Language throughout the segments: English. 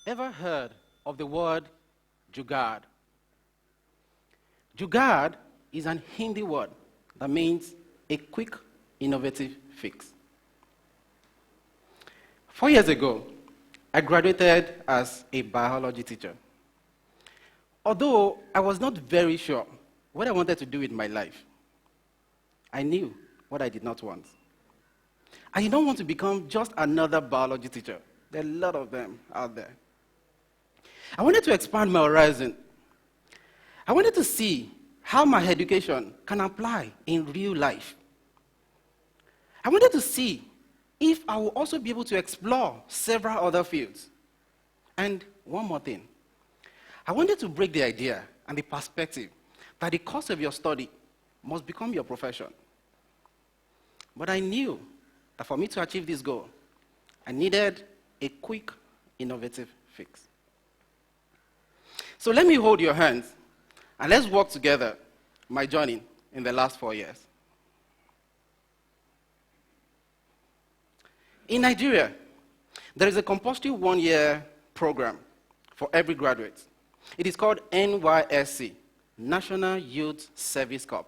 ever heard of the word jugaad? Jugaad is an Hindi word that means a quick, innovative fix. 4 years ago, I graduated as a biology teacher. Although I was not very sure what I wanted to do with my life, I knew what I did not want. I did not want to become just another biology teacher. There are a lot of them out there. I wanted to expand my horizon. I wanted to see how my education can apply in real life. I wanted to see if I will also be able to explore several other fields. And one more thing. I wanted to break the idea and the perspective that the course of your study must become your profession. But I knew that for me to achieve this goal, I needed a quick, innovative fix. So let me hold your hands and let's walk together my journey in the last 4 years. In Nigeria, there is a compulsory 1-year program for every graduate. It is called NYSC, National Youth Service Corps.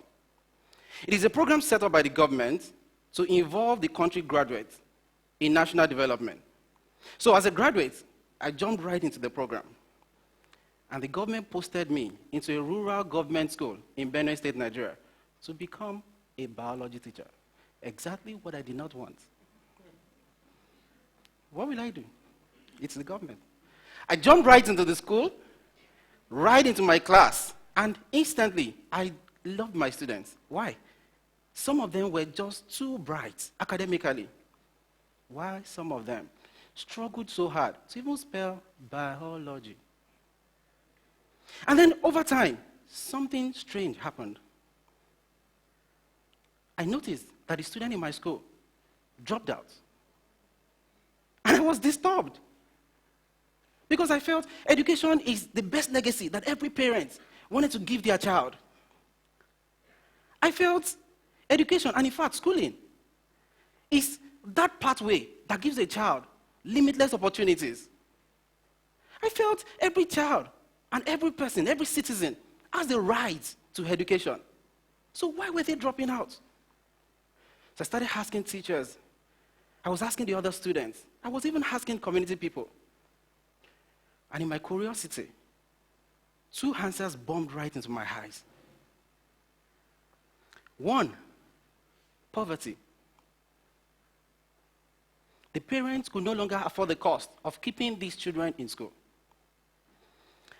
It is a program set up by the government to involve the country graduates in national development. So as a graduate, I jumped right into the program. And the government posted me into a rural government school in Benue State, Nigeria, to become a biology teacher. Exactly what I did not want. What will I do? It's the government. I jumped right into the school, right into my class, and instantly, I loved my students. Why? Some of them were just too bright academically. Why some of them struggled so hard to even spell biology. And then over time, something strange happened. I noticed that the student in my school dropped out. And I was disturbed. Because I felt education is the best legacy that every parent wanted to give their child. I felt education, and in fact, schooling, is that pathway that gives a child limitless opportunities. I felt every child and every person, every citizen, has the right to education. So why were they dropping out? So I started asking teachers. I was asking the other students. I was even asking community people. And in my curiosity, 2 answers bombed right into my eyes. One, poverty. The parents could no longer afford the cost of keeping these children in school.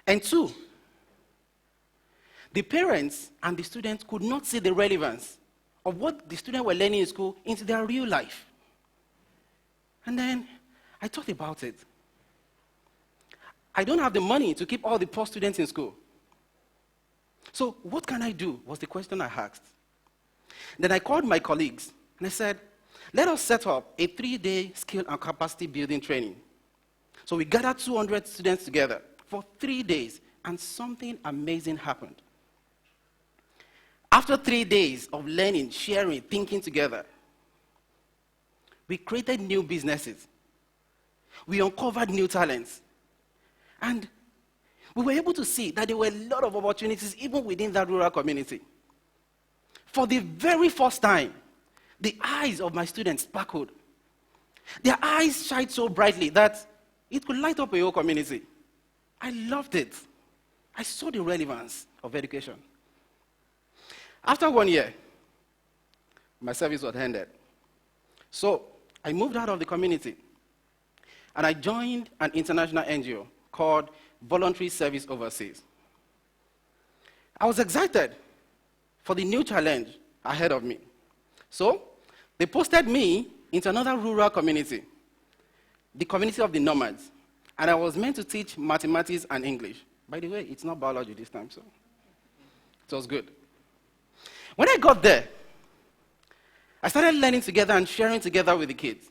And 2, the parents and the students could not see the relevance of what the students were learning in school into their real life. And then I thought about it. I don't have the money to keep all the poor students in school. So what can I do, was the question I asked. Then I called my colleagues and I said, let us set up a 3-day skill and capacity building training. So we gathered 200 students together for 3 days, and something amazing happened. After 3 days of learning, sharing, thinking together, we created new businesses. We uncovered new talents. And we were able to see that there were a lot of opportunities even within that rural community. For the very first time, the eyes of my students sparkled. Their eyes shined so brightly that it could light up a whole community. I loved it. I saw the relevance of education. After 1 year, my service was ended. So I moved out of the community and I joined an international NGO called Voluntary Service Overseas. I was excited for the new challenge ahead of me. So they posted me into another rural community, the community of the nomads, and I was meant to teach mathematics and English. By the way, it's not biology this time, so it was good. When I got there, I started learning together and sharing together with the kids.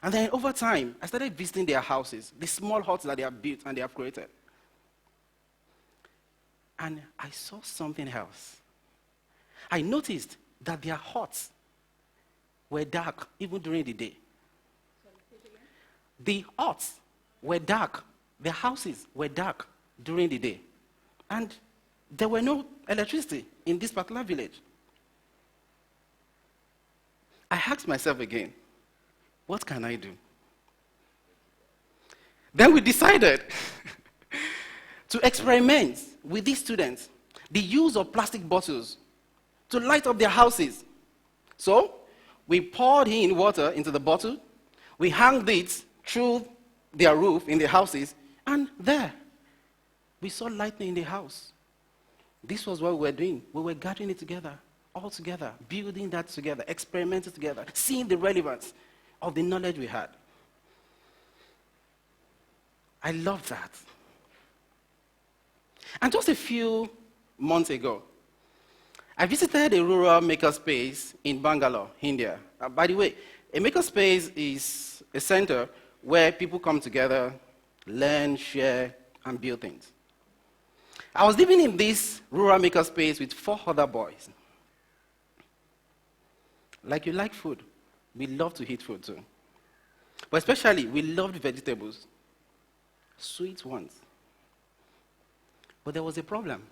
And then over time, I started visiting their houses, the small huts that they have built and they have created. And I saw something else. I noticed that their huts were dark even during the day. The huts were dark Their houses were dark during the day. And there were no electricity in this particular village. I asked myself again, what can I do? Then we decided to experiment with these students the use of plastic bottles to light up their houses. So we poured in water into the bottle, we hung it through their roof in their houses, and there we saw lightning in the house. This was what we were doing. We were gathering it together, all together, building that together, experimenting together, seeing the relevance of the knowledge we had. I love that. And just a few months ago, I visited a rural makerspace in Bangalore, India. By the way, a makerspace is a center where people come together, learn, share, and build things. I was living in this rural makerspace with 4 other boys. Like you like food, we love to eat food too. But especially, we loved vegetables. Sweet ones. But there was a problem.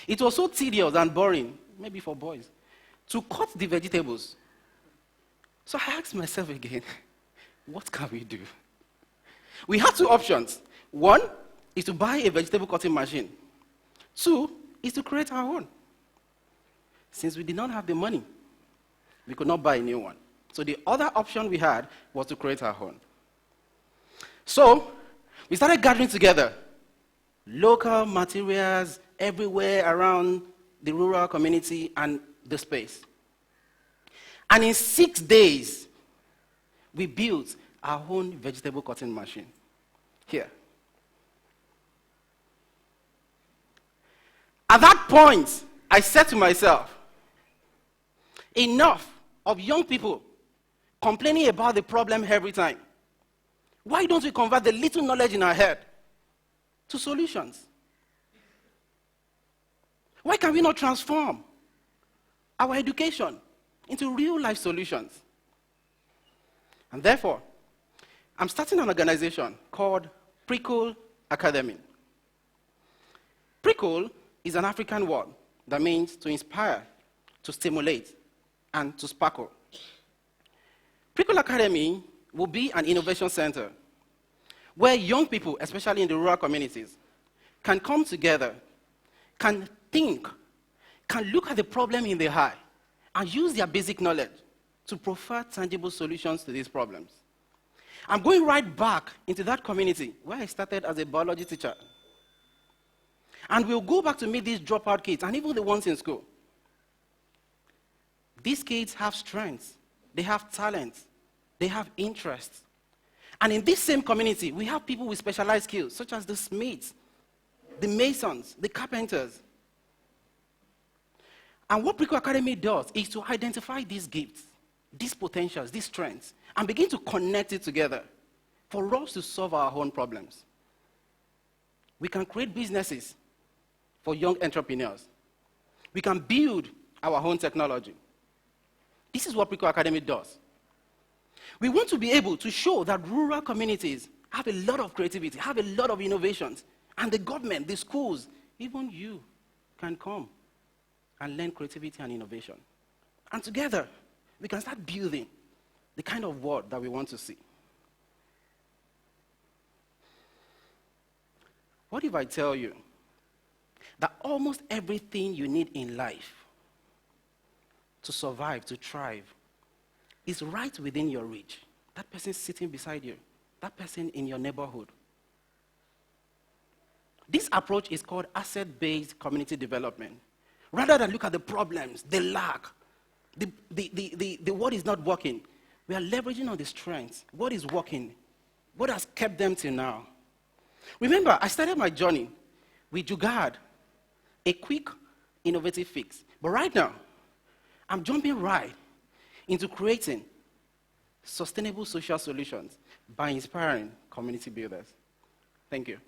It was so tedious and boring, maybe for boys, to cut the vegetables. So I asked myself again, what can we do? We had 2 options. 1 is to buy a vegetable cutting machine. 2 is to create our own. Since we did not have the money, we could not buy a new one. So the other option we had was to create our own. So we started gathering together local materials everywhere around the rural community and the space. And in 6 days, we built our own vegetable cutting machine here. At that point, I said to myself, enough of young people complaining about the problem every time. Why don't we convert the little knowledge in our head to solutions? Why can we not transform our education into real-life solutions? And therefore, I'm starting an organization called Prikkle Academy. Prikkle is an African word that means to inspire, to stimulate, and to sparkle. Prikkle Academy will be an innovation center where young people, especially in the rural communities, can come together, can think, can look at the problem in their eye, and use their basic knowledge to provide tangible solutions to these problems. I'm going right back into that community where I started as a biology teacher. And we'll go back to meet these dropout kids, and even the ones in school. These kids have strengths, they have talents, they have interests. And in this same community, we have people with specialized skills, such as the smiths, the masons, the carpenters. And what Prikkle Academy does is to identify these gifts, these potentials, these strengths, and begin to connect it together for us to solve our own problems. We can create businesses for young entrepreneurs. We can build our own technology. This is what Prikkle Academy does. We want to be able to show that rural communities have a lot of creativity, have a lot of innovations, and the government, the schools, even you can come and learn creativity and innovation. And together, we can start building the kind of world that we want to see. What if I tell you that almost everything you need in life to survive, to thrive, is right within your reach? That person sitting beside you, that person in your neighborhood. This approach is called asset-based community development. Rather than look at the problems, the lack, the what is not working, we are leveraging on the strengths, what is working, what has kept them till now. Remember, I started my journey with Jugaad, a quick, innovative fix. But right now, I'm jumping right into creating sustainable social solutions by inspiring community builders. Thank you.